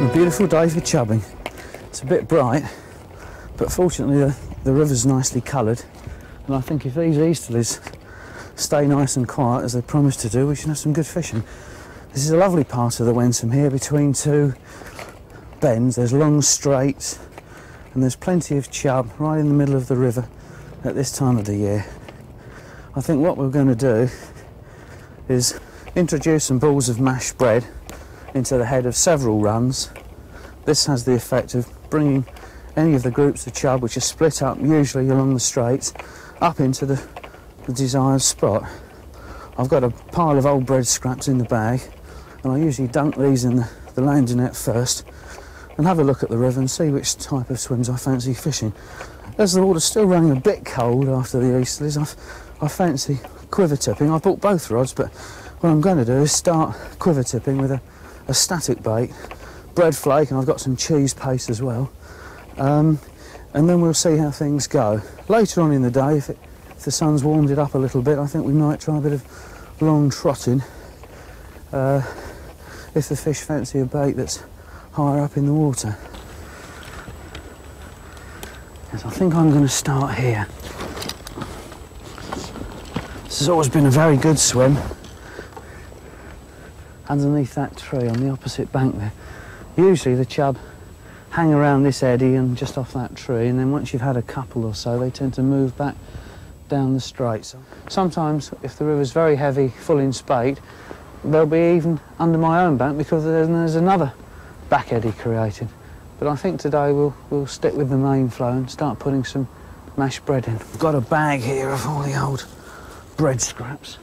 A beautiful day for chubbing. It's a bit bright, but fortunately the river's nicely coloured, and I think if these easterlies stay nice and quiet as they promised to do, we should have some good fishing. This is a lovely part of the Wensum here, between two bends. There's long straights and there's plenty of chub right in the middle of the river at this time of the year. I think what we're going to do is introduce some balls of mashed bread into the head of several runs. This has the effect of bringing any of the groups of chub which are split up usually along the straights up into the desired spot. I've got a pile of old bread scraps in the bag, and I usually dunk these in the landing net first and have a look at the river and see which type of swims I fancy fishing. As the water's still running a bit cold after the easterlies, I fancy quiver tipping. I bought both rods, but what I'm going to do is start quiver tipping with a static bait, bread flake, and I've got some cheese paste as well. And then we'll see how things go. Later on in the day, if the sun's warmed it up a little bit, I think we might try a bit of long trotting if the fish fancy a bait that's higher up in the water. Yes, I think I'm going to start here. This has always been a very good swim. Underneath that tree on the opposite bank there. Usually the chub hang around this eddy and just off that tree, and then once you've had a couple or so, they tend to move back down the straight. Sometimes, if the river's very heavy, full in spate, they'll be even under my own bank because there's another back eddy created. But I think today we'll stick with the main flow and start putting some mashed bread in. I've got a bag here of all the old bread scraps.